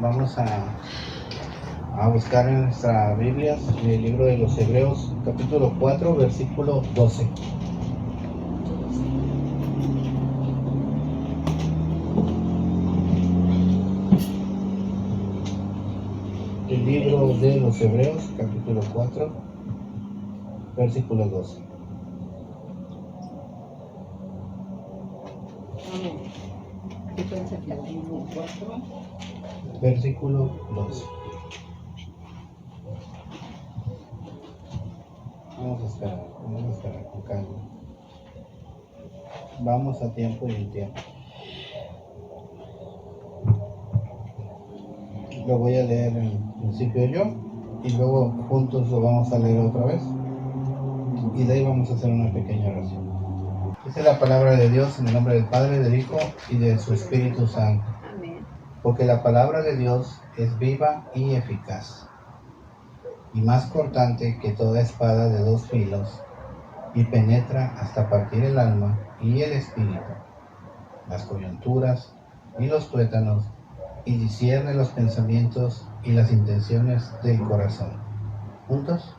Vamos a buscar en nuestra Biblia, en el libro de los Hebreos, capítulo 4, versículo 12. El libro de los Hebreos, capítulo 4, versículo 12. Versículo 12. Vamos a esperar con calma. Vamos a tiempo y en tiempo. Lo voy a leer en principio yo y luego juntos lo vamos a leer otra vez y de ahí vamos a hacer una pequeña oración. Esta es la palabra de Dios en el nombre del Padre, del Hijo y de su Espíritu Santo. Amén. Porque la palabra de Dios es viva y eficaz y más cortante que toda espada de dos filos y penetra hasta partir el alma y el espíritu, las coyunturas y los tuétanos, y discierne los pensamientos y las intenciones del corazón. ¿Juntos?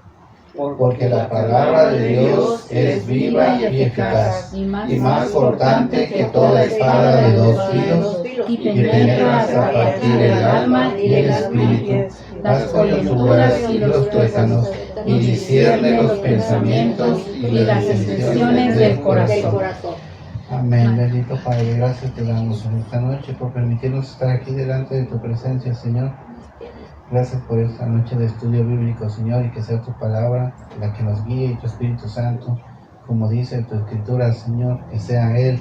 Porque la palabra de Dios es viva y eficaz, y más cortante que toda espada de dos filos, y y penetra hasta partir el alma y el espíritu, las coyunturas y los tuétanos, y discierne los pensamientos y las intenciones del corazón. Amén. Bendito Padre, gracias te damos en esta noche por permitirnos estar aquí delante de tu presencia, Señor. Gracias por esta noche de estudio bíblico, Señor, y que sea tu palabra la que nos guíe y tu Espíritu Santo, como dice tu Escritura, Señor, que sea Él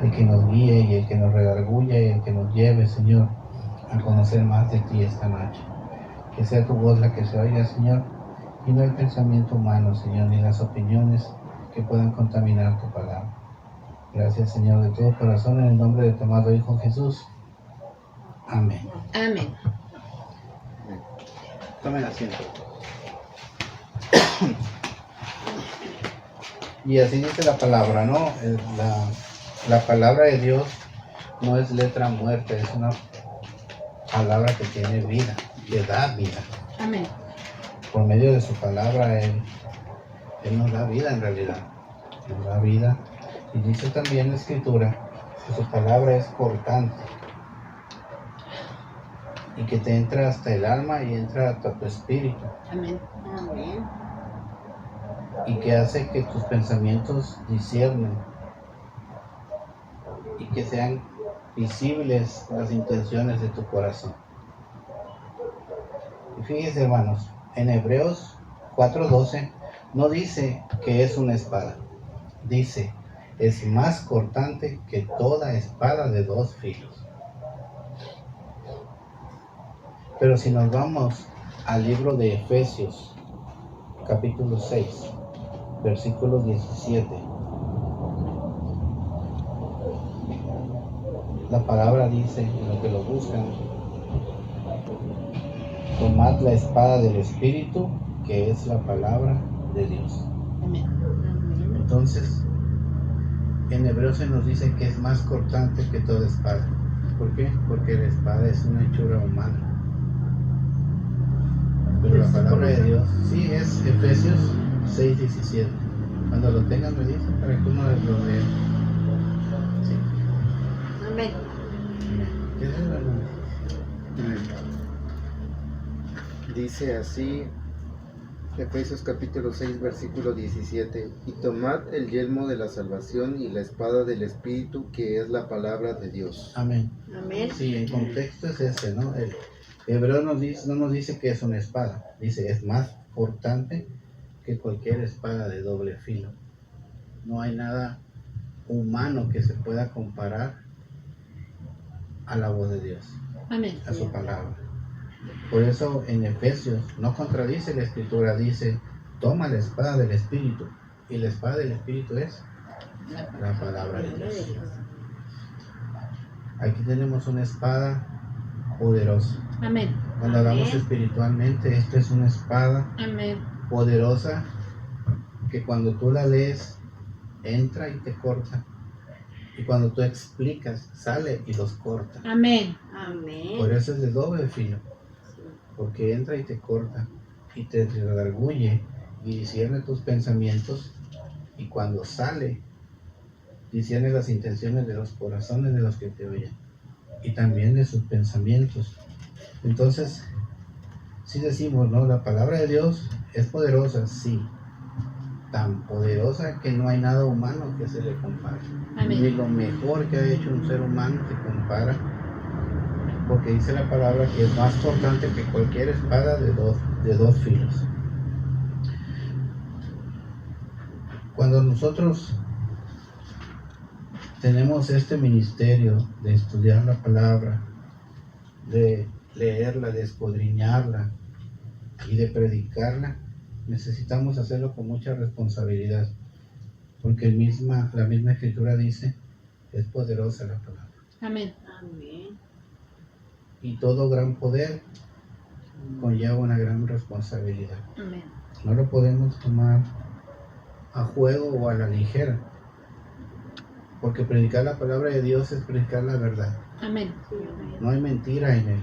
el que nos guíe y el que nos redarguya y el que nos lleve, Señor, a conocer más de ti esta noche. Que sea tu voz la que se oiga, Señor, y no el pensamiento humano, Señor, ni las opiniones que puedan contaminar tu palabra. Gracias, Señor, de todo corazón, en el nombre de tu amado Hijo Jesús. Amén. Amén. Tomen asiento. Y así dice la palabra, ¿no? La palabra de Dios no es letra muerta, es una palabra que tiene vida, que da vida. Amén. Por medio de su palabra, Él nos da vida en realidad. Nos da vida. Y dice también la Escritura que su palabra es cortante y que te entra hasta el alma y entra hasta tu espíritu. Amén. Amén. Y que hace que tus pensamientos disciernen y que sean visibles las intenciones de tu corazón. Y fíjense, hermanos, en Hebreos 4:12 no dice que es una espada, dice es más cortante que toda espada de dos filos. Pero si nos vamos al libro de Efesios, capítulo 6, versículo 17, la palabra dice, en lo que lo buscan, tomad la espada del Espíritu, que es la palabra de Dios. Amén. Entonces, en Hebreo se nos dice que es más cortante que toda espada. ¿Por qué? Porque la espada es una hechura humana. Pero la palabra de Dios, sí, es Efesios 6:17. Cuando lo tengan me dicen para que uno lo lea. Sí. Amén. ¿Qué es eso, hermano? Dice así, Efesios capítulo 6, versículo 17, y tomad el yelmo de la salvación y la espada del Espíritu, que es la palabra de Dios. Amén. Amén. Sí, el contexto es ese, ¿no? El Hebreo no nos dice que es una espada, dice es más cortante que cualquier espada de doble filo. No hay nada humano que se pueda comparar a la voz de Dios, Amén. a su palabra. Por eso en Efesios no contradice la Escritura, dice toma la espada del Espíritu, y la espada del Espíritu es la palabra de Dios. Aquí tenemos una espada poderosa. Amén. Cuando hablamos espiritualmente, esto es una espada Amén. poderosa que cuando tú la lees entra y te corta Y cuando tú explicas, sale y los corta. Amén. Amén. Por eso es de doble filo. Porque entra y te corta y te redarguye y discierne tus pensamientos. Y cuando sale, discierne las intenciones de los corazones de los que te oyen y también de sus pensamientos. Entonces, sí decimos, ¿no? La palabra de Dios es poderosa, sí. Tan poderosa que no hay nada humano que se le compare. Amén. Ni lo mejor que ha hecho un ser humano se compara. Porque dice la palabra que es más cortante que cualquier espada de dos filos. Cuando nosotros tenemos este ministerio de estudiar la palabra, de leerla, de escudriñarla y de predicarla, necesitamos hacerlo con mucha responsabilidad, porque la misma escritura dice, es poderosa la palabra. Amén. Amén. Y todo gran poder conlleva una gran responsabilidad. Amén. No lo podemos tomar a juego o a la ligera, porque predicar la palabra de Dios es predicar la verdad. Amén. Sí, amén. No hay mentira en él.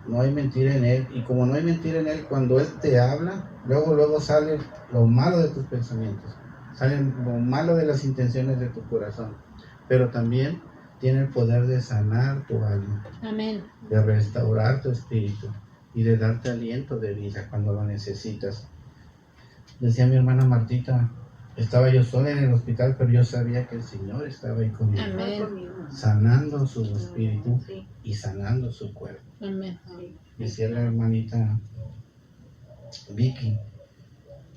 No hay mentira en él. Y como no hay mentira en él, cuando él te habla, luego sale lo malo de tus pensamientos. Sale lo malo de las intenciones de tu corazón. Pero también tiene el poder de sanar tu alma, Amén. de restaurar tu espíritu y de darte aliento de vida cuando lo necesitas. Decía mi hermana Martita, estaba yo sola en el hospital, pero yo sabía que el Señor estaba ahí conmigo, Amén. sanando su espíritu Sí, y sanando su cuerpo. Amén. sí. Decía la hermanita Vicky,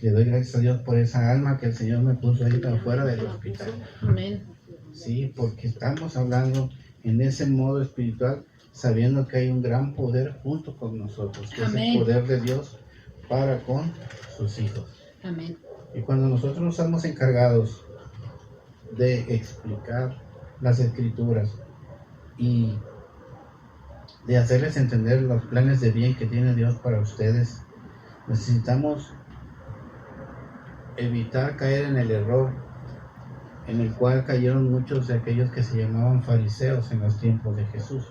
le doy gracias a Dios por esa alma que el Señor me puso ahí afuera del hospital. Amén. Sí, porque estamos hablando en ese modo espiritual, sabiendo que hay un gran poder junto con nosotros, que Amén. es el poder de Dios para con sus hijos. Amén. Y cuando nosotros nos estamos encargados de explicar las escrituras y de hacerles entender los planes de bien que tiene Dios para ustedes, necesitamos evitar caer en el error en el cual cayeron muchos de aquellos que se llamaban fariseos en los tiempos de Jesús.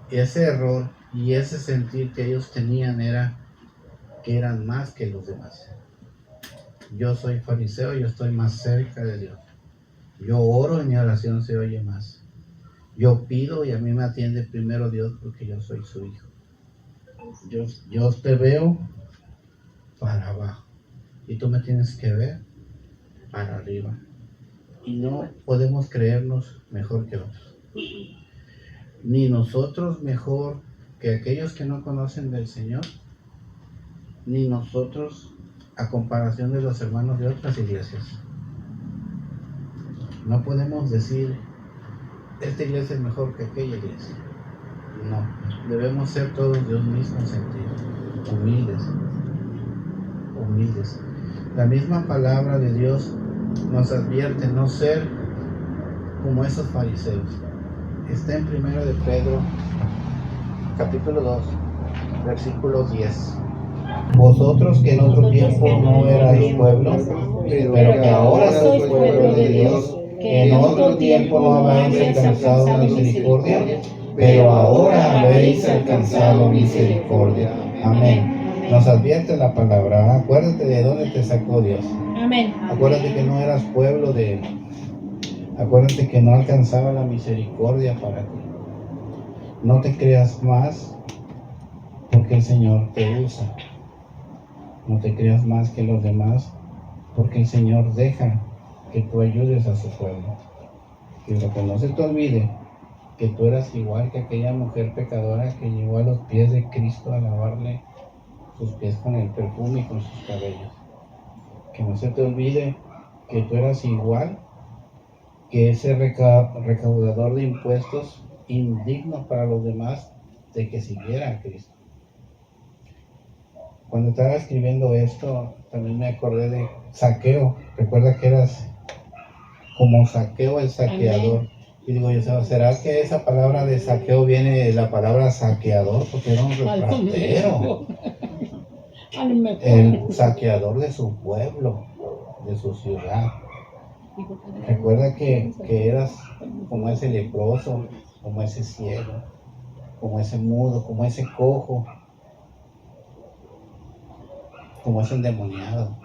Ese error y ese sentir que ellos tenían era que eran más que los demás. Yo soy fariseo, yo estoy más cerca de Dios. Yo oro y mi oración se oye más. Yo pido y a mí me atiende primero Dios porque yo soy su hijo. Yo te veo para abajo y tú me tienes que ver para arriba. Y no podemos creernos mejor que otros. Ni nosotros mejor que aquellos que no conocen del Señor, ni nosotros a comparación de los hermanos de otras iglesias. No podemos decir, esta iglesia es mejor que aquella iglesia. No, debemos ser todos de un mismo sentido, humildes. La misma palabra de Dios nos advierte no ser como esos fariseos. Está en 1 de Pedro, capítulo 2, versículo 10. Vosotros que en otro tiempo no erais pueblo, pero que ahora sois pueblo de Dios, que en otro tiempo no habéis alcanzado misericordia, pero ahora habéis alcanzado misericordia. Amén. Nos advierte la palabra. Acuérdate de dónde te sacó Dios. Amén. Acuérdate que no eras pueblo de Él. Acuérdate que no alcanzaba la misericordia para ti. No te creas más porque el Señor te usa. No te creas más que los demás porque el Señor deja que tú ayudes a su pueblo. Pero que no se te olvide que tú eras igual que aquella mujer pecadora que llegó a los pies de Cristo a lavarle sus pies con el perfume y con sus cabellos. Que no se te olvide que tú eras igual que ese recaudador de impuestos indigno para los demás de que siguiera a Cristo. Cuando estaba escribiendo esto, también me acordé de Zaqueo. Recuerda que eras como Zaqueo el saqueador. Amén. Y digo yo, ¿será que esa palabra de saqueo viene de la palabra saqueador? Porque era un ratero. A lo mejor. El saqueador de su pueblo, de su ciudad. Recuerda que eras como ese leproso, como ese ciego, como ese mudo, como ese cojo, como ese endemoniado.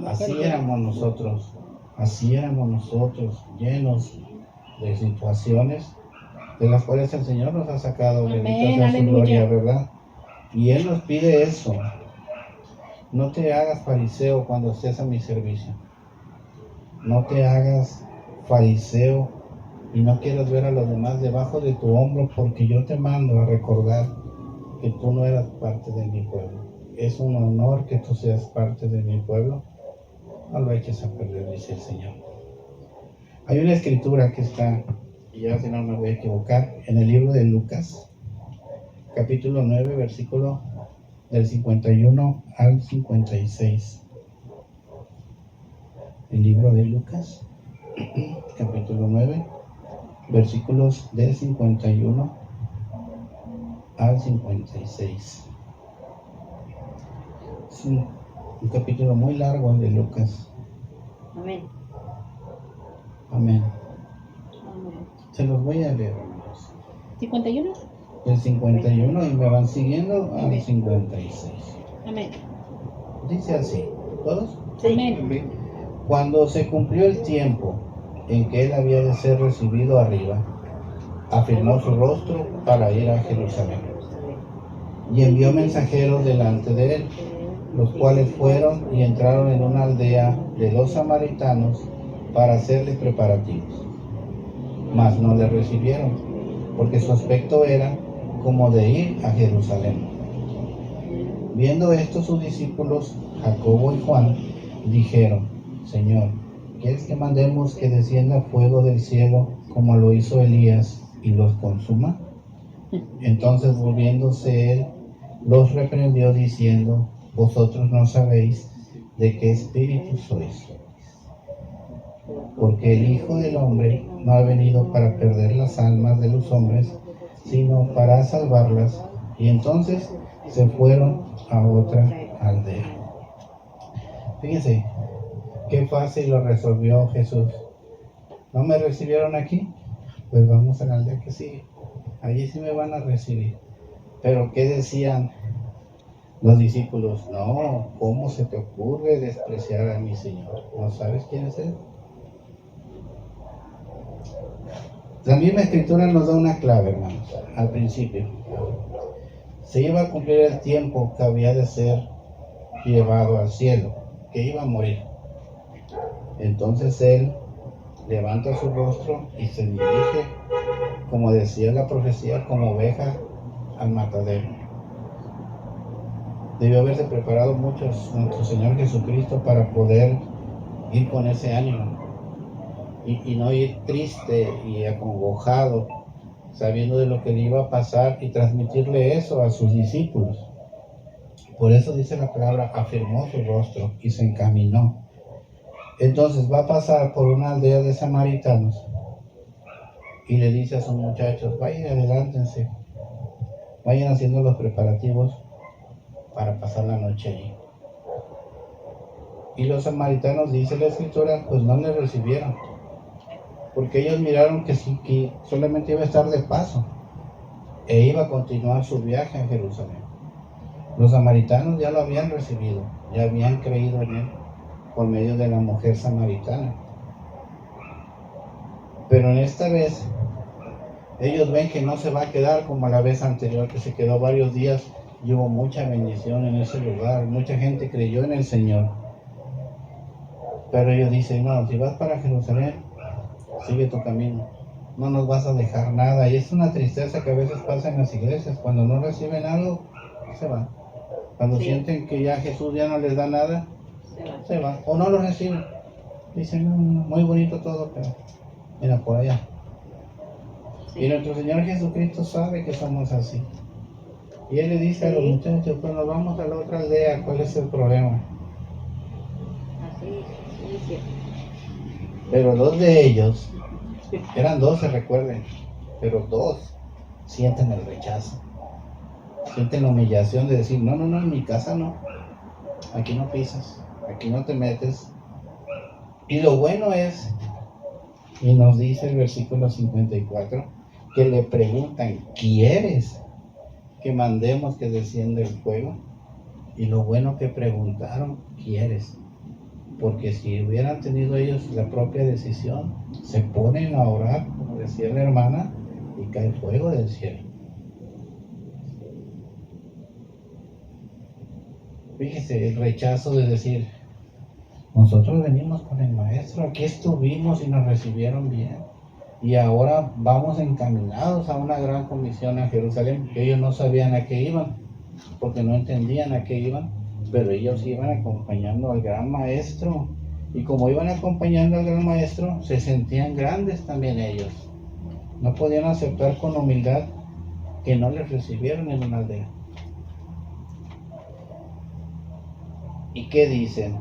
Así éramos nosotros, llenos de situaciones de las cuales el Señor nos ha sacado, bendito sea su gloria, ¿verdad? Y Él nos pide eso. No te hagas fariseo cuando estés a mi servicio. No te hagas fariseo y no quieras ver a los demás debajo de tu hombro, porque yo te mando a recordar que tú no eras parte de mi pueblo. Es un honor que tú seas parte de mi pueblo. No lo eches a perder, dice el Señor. Hay una escritura que está, y ya si no me voy a equivocar, en el libro de Lucas, capítulo 9, versículo del 51 al 56. El libro de Lucas, capítulo 9, versículos del 51 al 56. Es un capítulo muy largo el de Lucas. Amén. Amén. Amén. Se los voy a leer, hermanos. 51. El 51 y me van siguiendo al 56. Amén. Dice así, ¿todos? Amén. Cuando se cumplió el tiempo en que él había de ser recibido arriba, afirmó su rostro para ir a Jerusalén y envió mensajeros delante de él, los cuales fueron y entraron en una aldea de los samaritanos para hacerle preparativos. Mas no le recibieron, porque su aspecto era como de ir a Jerusalén. Viendo esto, sus discípulos, Jacobo y Juan, dijeron: Señor, ¿quieres que mandemos que descienda fuego del cielo como lo hizo Elías y los consuma? Entonces, volviéndose él, los reprendió diciendo: Vosotros no sabéis de qué espíritu sois, porque el Hijo del Hombre no ha venido para perder las almas de los hombres, sino para salvarlas. Y entonces se fueron a otra aldea. Fíjense, qué fácil lo resolvió Jesús. ¿No me recibieron aquí? Pues vamos a la aldea que sigue. Allí sí me van a recibir. Pero ¿qué decían los discípulos? No, ¿cómo se te ocurre despreciar a mi Señor? ¿No sabes quién es Él? La misma escritura nos da una clave, hermanos, al principio. Se iba a cumplir el tiempo que había de ser llevado al cielo, que iba a morir. Entonces él levanta su rostro y se dirige, como decía la profecía, como oveja al matadero. Debió haberse preparado mucho nuestro Señor Jesucristo para poder ir con ese ánimo y no ir triste y acongojado, sabiendo de lo que le iba a pasar, y transmitirle eso a sus discípulos. Por eso dice la palabra, afirmó su rostro y se encaminó. Entonces va a pasar por una aldea de samaritanos y le dice a sus muchachos: vayan, adelántense, vayan haciendo los preparativos para pasar la noche allí. Y los samaritanos, dice la escritura, pues no le recibieron, porque ellos miraron que solamente iba a estar de paso e iba a continuar su viaje a Jerusalén. Los samaritanos ya lo habían recibido, ya habían creído en él por medio de la mujer samaritana. Pero en esta vez ellos ven que no se va a quedar como la vez anterior, que se quedó varios días y hubo mucha bendición en ese lugar, mucha gente creyó en el Señor. Pero ellos dicen: no, si vas para Jerusalén, sigue tu camino, no nos vas a dejar nada. Y es una tristeza que a veces pasa en las iglesias: cuando no reciben algo, se van. Cuando sienten que ya Jesús ya no les da nada, se van, o no lo reciben. Dicen: no, muy bonito todo, pero mira por allá. Y nuestro Señor Jesucristo sabe que somos así. Y Él le dice a los muchachos: pues nos vamos a la otra aldea, ¿cuál es el problema? Así. Pero dos de ellos, eran 12, recuerden, pero dos sienten el rechazo, sienten la humillación de decir: no, en mi casa no, aquí no pisas, aquí no te metes. Y lo bueno es, y nos dice el versículo 54, que le preguntan, ¿quieres que mandemos que descienda el fuego? Y lo bueno que preguntaron, ¿quieres? Porque si hubieran tenido ellos la propia decisión, se ponen a orar, como decía la hermana, y cae fuego del cielo. Fíjese, el rechazo de decir, nosotros venimos con el maestro, aquí estuvimos y nos recibieron bien. Y ahora vamos encaminados a una gran comisión a Jerusalén. Ellos no sabían a qué iban, porque no entendían a qué iban, pero ellos iban acompañando al gran maestro. Y como iban acompañando al gran maestro, se sentían grandes también ellos. No podían aceptar con humildad que no les recibieron en una aldea. ¿Y qué dicen?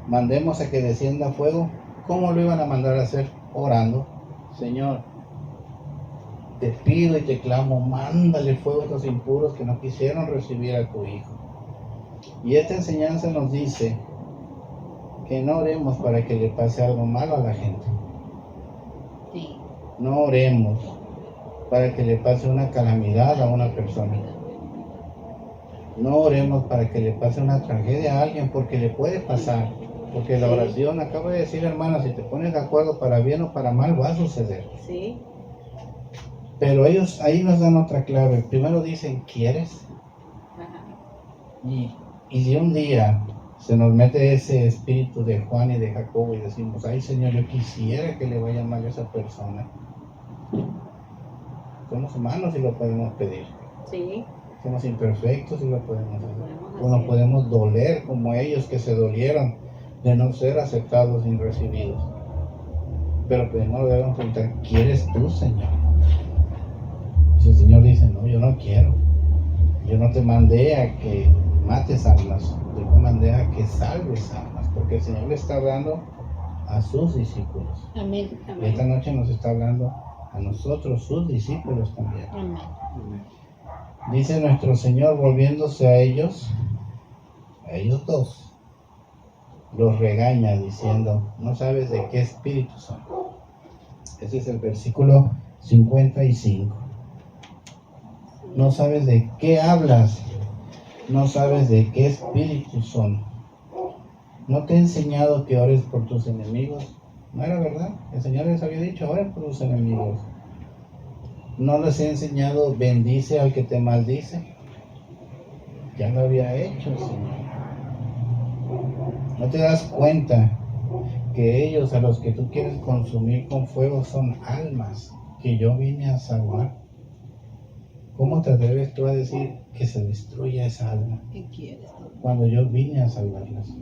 Mandemos a que descienda fuego. ¿Cómo lo iban a mandar a hacer? Orando. Señor, te pido y te clamo, mándale fuego a estos impuros que no quisieron recibir a tu Hijo. Y esta enseñanza nos dice que no oremos para que le pase algo malo a la gente. Sí. No oremos para que le pase una calamidad a una persona. No oremos para que le pase una tragedia a alguien, porque le puede pasar. Porque la oración, acabo de decir, hermana, si te pones de acuerdo para bien o para mal, va a suceder. Sí. Pero ellos ahí nos dan otra clave. Primero dicen, ¿quieres? Ajá. Y si un día se nos mete ese espíritu de Juan y de Jacobo y decimos, ay Señor, yo quisiera que le vaya mal a esa persona. Somos humanos y lo podemos pedir. Sí. Somos imperfectos y lo podemos hacer. Podemos O nos hacer. podemos doler como ellos que se dolieron de no ser aceptados ni recibidos. Pero primero debemos preguntar, ¿quieres tú, Señor? Y si el Señor dice, no, yo no quiero. Yo no te mandé a que mates almas, yo te mandé a que salves almas, porque el Señor le está hablando a sus discípulos. Amén. Y esta noche nos está hablando a nosotros, sus discípulos también. Amén. Dice nuestro Señor, volviéndose a ellos dos, los regaña diciendo, no sabes de qué espíritu son. Ese es el versículo 55. No sabes de qué hablas, no sabes de qué espíritu son. ¿No te he enseñado que ores por tus enemigos? ¿No era verdad? El Señor les había dicho, oren por tus enemigos. ¿No les he enseñado, bendice al que te maldice? Ya lo había hecho el Señor. ¿No te das cuenta que ellos a los que tú quieres consumir con fuego son almas que yo vine a salvar? ¿Cómo te atreves tú a decir que se destruya esa alma ¿Qué quieres? cuando yo vine a salvarlas?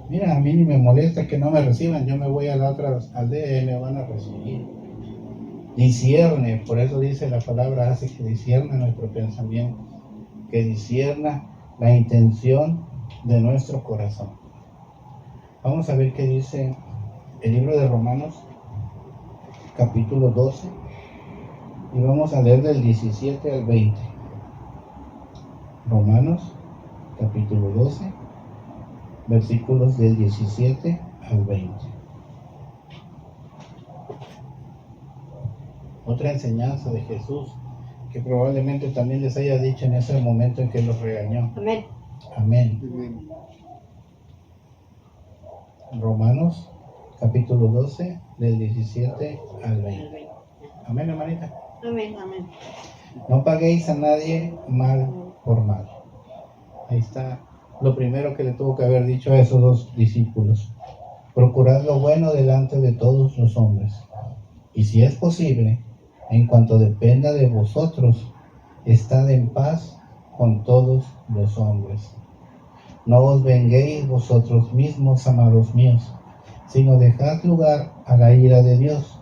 Mira, a mí ni me molesta que no me reciban, yo me voy a la otra aldea y me van a recibir. Discierne, por eso dice la palabra, hace que discierna nuestro pensamiento, que discierna la intención de nuestro corazón. Vamos a ver qué dice el libro de Romanos, capítulo 12, y vamos a leer del 17 al 20. Romanos, capítulo 12, versículos del 17 al 20. Otra enseñanza de Jesús que probablemente también les haya dicho en ese momento en que los regañó. Amén. Amén. Amén. Romanos, capítulo 12, del 17 al 20. Amén, hermanita. Amén. Amén. No paguéis a nadie mal por mal. Ahí está lo primero que le tuvo que haber dicho a esos dos discípulos. Procurad lo bueno delante de todos los hombres. Y si es posible, en cuanto dependa de vosotros, estad en paz con todos los hombres. No os venguéis vosotros mismos, amados míos, sino dejad lugar a la ira de Dios,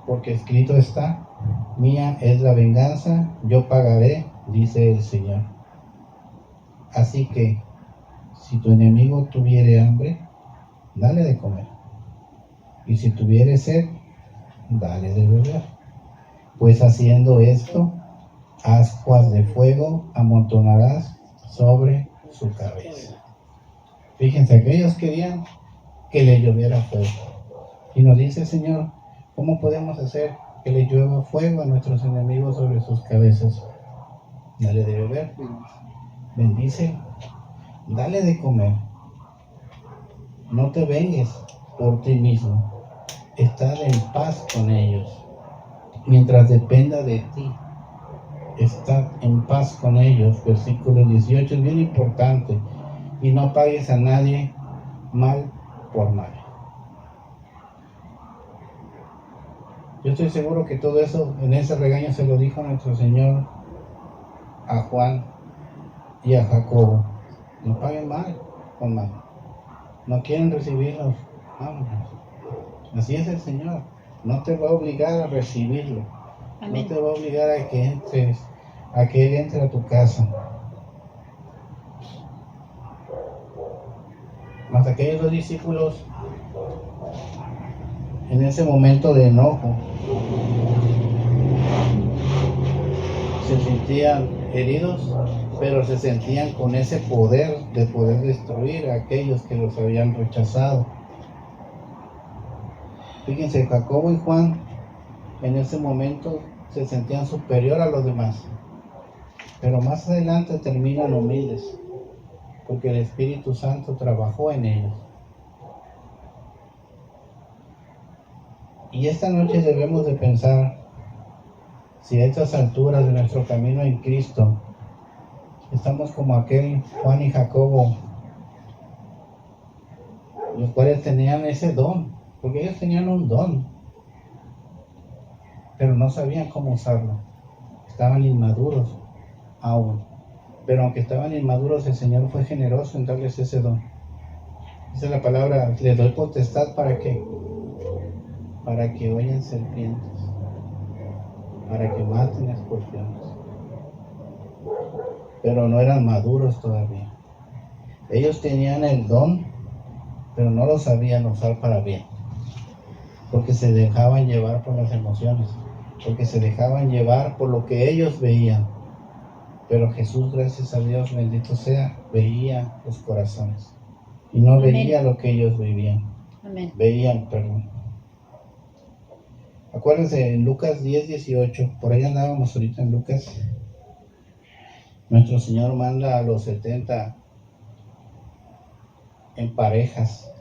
porque escrito está, mía es la venganza, yo pagaré, dice el Señor. Así que, si tu enemigo tuviere hambre, dale de comer, y si tuviere sed, dale de beber, pues haciendo esto, ascuas de fuego amontonarás sobre su cabeza. Fíjense, que ellos querían que le lloviera fuego. Y nos dice el Señor, ¿cómo podemos hacer que le llueva fuego a nuestros enemigos sobre sus cabezas? Dale de beber, bendice, dale de comer. No te vengues por ti mismo. Estad en paz con ellos. Mientras dependa de ti, estad en paz con ellos. Versículo 18 es bien importante. Y no pagues a nadie mal por mal. Yo estoy seguro que todo eso, en ese regaño se lo dijo nuestro Señor a Juan y a Jacobo. No paguen mal con mal. No quieren recibirlos, vámonos. Así es el Señor. No te va a obligar a recibirlo. Amén. No te va a obligar a que entres, a que Él entre a tu casa. Mas aquellos dos discípulos, en ese momento de enojo, se sentían heridos, pero se sentían con ese poder de poder destruir a aquellos que los habían rechazado. Fíjense, Jacobo y Juan en ese momento se sentían superior a los demás, pero más adelante terminan humildes, porque el Espíritu Santo trabajó en ellos. Y esta noche debemos de pensar si a estas alturas de nuestro camino en Cristo estamos como aquel Juan y Jacobo, los cuales tenían ese don, porque ellos tenían un don, pero no sabían cómo usarlo. Estaban inmaduros aún, pero aunque estaban inmaduros, el Señor fue generoso en darles ese don. Dice la palabra, les doy potestad para que hollen serpientes, para que maten escorpiones. Pero no eran maduros todavía. Ellos tenían el don, pero no lo sabían usar para bien, porque se dejaban llevar por las emociones, porque se dejaban llevar por lo que ellos veían. Pero Jesús, gracias a Dios, bendito sea, veía los corazones y no Amén. veía lo que ellos veían. Perdón. Acuérdense, en Lucas 10:18, por ahí andábamos ahorita en Lucas. Nuestro Señor manda a los 70 en parejas,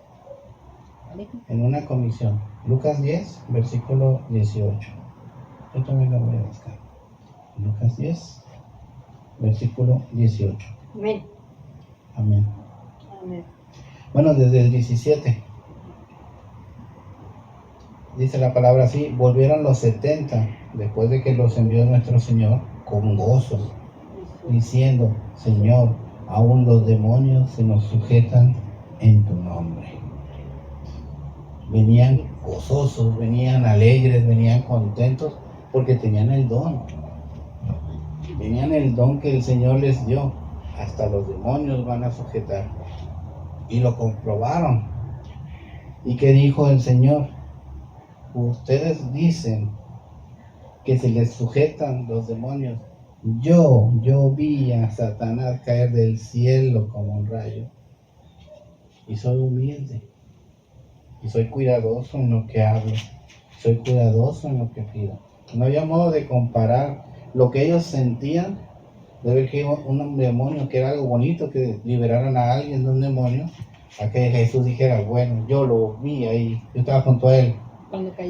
en una comisión. Lucas 10, versículo 18. Yo también lo voy a buscar. Lucas 10, versículo 18. Amén. Amén. Amén. Bueno, desde el 17. Dice la palabra así: volvieron los 70 después de que los envió nuestro Señor con gozo, diciendo: Señor, aún los demonios se nos sujetan en tu nombre. Venían gozosos, venían alegres, venían contentos porque tenían el don. Tenían el don que el Señor les dio. Hasta los demonios van a sujetar. Y lo comprobaron. ¿Y qué dijo el Señor? Ustedes dicen que se les sujetan los demonios. Yo vi a Satanás caer del cielo como un rayo. Y soy humilde. Y soy cuidadoso en lo que hablo. Soy cuidadoso en lo que pido. No había modo de comparar lo que ellos sentían, de ver que un demonio, que era algo bonito, que liberaran a alguien de un demonio, a que Jesús dijera: bueno, yo lo vi ahí, yo estaba junto a él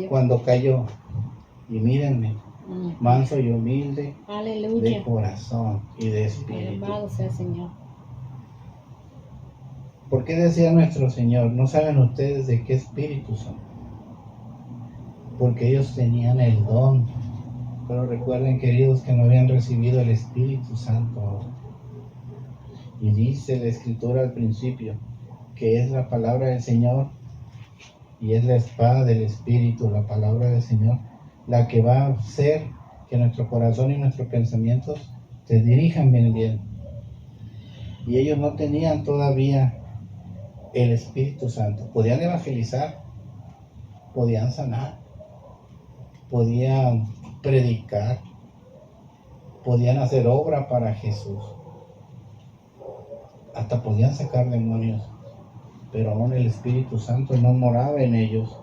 cuando cayó. Y mírenme, manso y humilde, Aleluya. de corazón y de espíritu. Alabado sea el Señor. ¿Por qué decía nuestro Señor? ¿No saben ustedes de qué espíritu son? Porque ellos tenían el don. Pero recuerden, queridos, que no habían recibido el Espíritu Santo aún. Y dice la Escritura al principio que es la palabra del Señor y es la espada del Espíritu, la palabra del Señor, la que va a hacer que nuestro corazón y nuestros pensamientos se dirijan bien. Y ellos no tenían todavía el Espíritu Santo. Podían evangelizar, podían sanar, podían predicar, podían hacer obra para Jesús, hasta podían sacar demonios, pero aún el Espíritu Santo no moraba en ellos,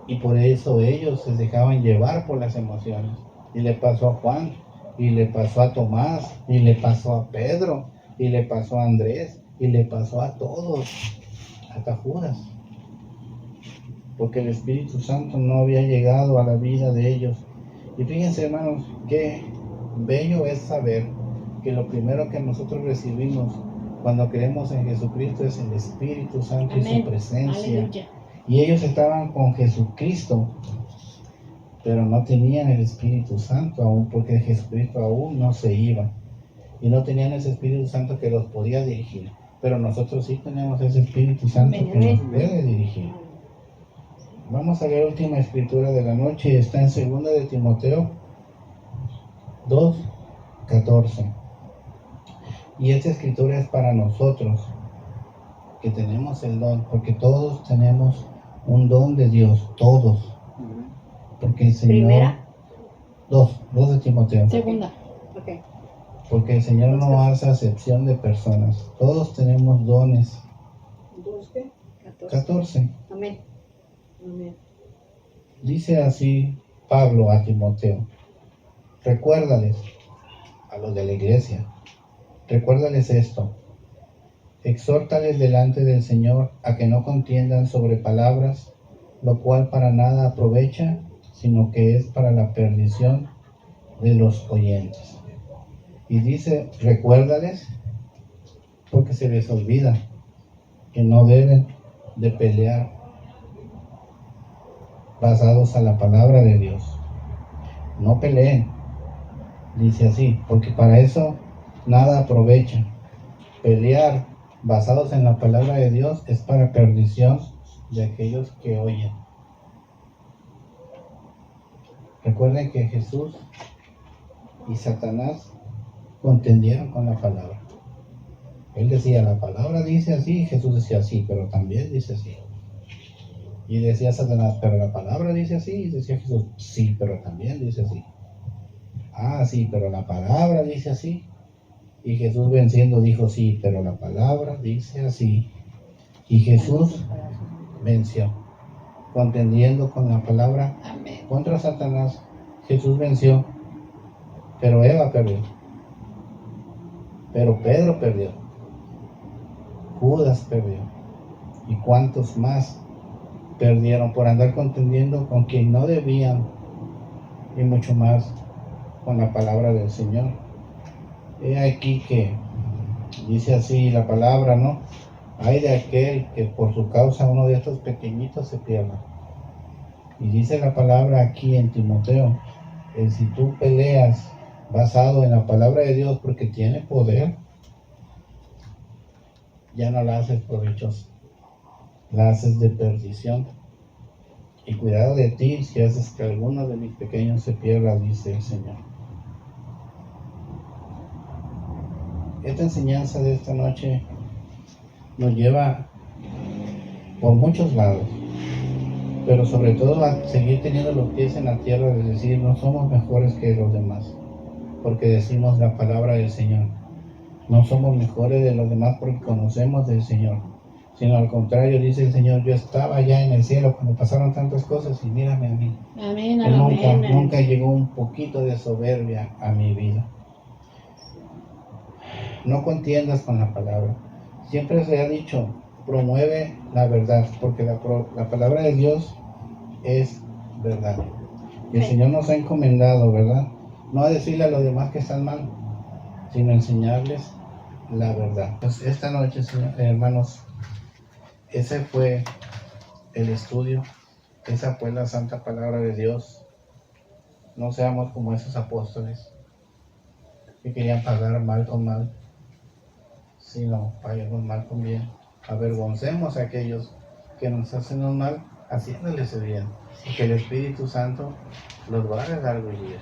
y por eso ellos se dejaban llevar por las emociones. Y le pasó a Juan, y le pasó a Tomás, y le pasó a Pedro, y le pasó a Andrés, y le pasó a todos, hasta Judas, porque el Espíritu Santo no había llegado a la vida de ellos. Y fíjense, hermanos, qué bello es saber que lo primero que nosotros recibimos cuando creemos en Jesucristo es el Espíritu Santo y Amén. su presencia. Aleluya. Y ellos estaban con Jesucristo, pero no tenían el Espíritu Santo aún, porque Jesucristo aún no se iba. Y no tenían ese Espíritu Santo que los podía dirigir. Pero nosotros sí tenemos ese Espíritu Santo que nos puede dirigir. Vamos a ver la última escritura de la noche. Está en 2 de Timoteo 2:14. Y esta escritura es para nosotros, que tenemos el don, porque todos tenemos un don de Dios, todos. Porque el Señor... Primera. 2 de Timoteo. Segunda. Ok. Porque el Señor no hace acepción de personas. Todos tenemos dones. ¿Dos qué? 14. Amén. Amén. Dice así Pablo a Timoteo: recuérdales, a los de la iglesia, recuérdales esto, exhórtales delante del Señor a que no contiendan sobre palabras, lo cual para nada aprovecha, sino que es para la perdición de los oyentes. Y dice, recuérdales, porque se les olvida que no deben de pelear basados a la palabra de Dios. No peleen, dice así, porque para eso nada aprovecha. Pelear basados en la palabra de Dios es para perdición de aquellos que oyen. Recuerden que Jesús y Satanás contendieron con la palabra. Él decía, la palabra dice así, y Jesús decía sí, pero también dice así. Y decía Satanás, pero la palabra dice así, y decía Jesús, sí, pero también dice así. Ah, sí, pero la palabra dice así. Y Jesús venciendo dijo, sí, pero la palabra dice así. Y Jesús venció, contendiendo con la palabra contra Satanás. Jesús venció, pero Eva perdió. Pero Pedro perdió. Judas perdió. ¿Y cuántos más perdieron por andar contendiendo con quien no debían? Y mucho más con la palabra del Señor. He aquí que dice así la palabra, ¿no? Hay de aquel que por su causa uno de estos pequeñitos se pierda. Y dice la palabra aquí en Timoteo, si tú peleas basado en la palabra de Dios porque tiene poder, ya no la haces provechosa, la haces de perdición. Y cuidado de ti si haces que alguno de mis pequeños se pierda, dice el Señor. Esta enseñanza de esta noche nos lleva por muchos lados, pero sobre todo a seguir teniendo los pies en la tierra, de decir, no somos mejores que los demás, porque decimos la palabra del Señor. No somos mejores de los demás porque conocemos del Señor, sino al contrario, dice el Señor, yo estaba allá en el cielo cuando pasaron tantas cosas y mírame a mí. Amén, Que amén. nunca llegó un poquito de soberbia a mi vida. No contiendas con la palabra. Siempre se ha dicho, promueve la verdad, porque la palabra de Dios es verdad. Y el Señor nos ha encomendado, ¿verdad? No a decirle a los demás que están mal, sino enseñarles la verdad. Pues esta noche, hermanos, ese fue el estudio, esa fue la santa palabra de Dios. No seamos como esos apóstoles que querían pagar mal con mal, sino paguemos mal con bien. Avergoncemos a aquellos que nos hacen un mal haciéndoles el bien, y que el Espíritu Santo los va a redarguir.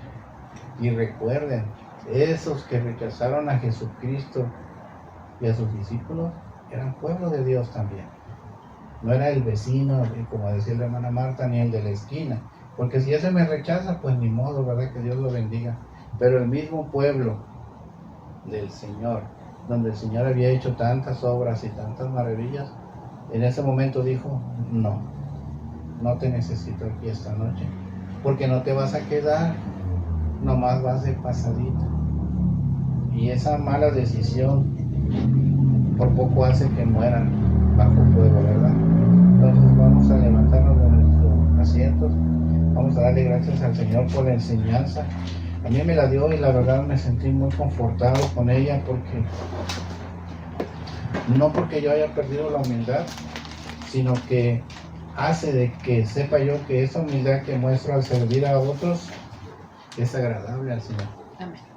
Y recuerden, esos que rechazaron a Jesucristo y a sus discípulos eran pueblo de Dios también. No era el vecino, como decía la hermana Marta, ni el de la esquina, porque si ese me rechaza, pues ni modo, ¿verdad? Que Dios lo bendiga. Pero el mismo pueblo del Señor, donde el Señor había hecho tantas obras y tantas maravillas, En ese momento dijo, no te necesito aquí esta noche, porque no te vas a quedar, nomás vas de pasadita. Y esa mala decisión por poco hace que mueran bajo fuego, ¿verdad? Entonces vamos a levantarnos de nuestros asientos, vamos a darle gracias al Señor por la enseñanza. A mí me la dio y la verdad me sentí muy confortado con ella, porque no porque yo haya perdido la humildad, sino que hace de que sepa yo que esa humildad que muestro al servir a otros es agradable al Señor. Amén.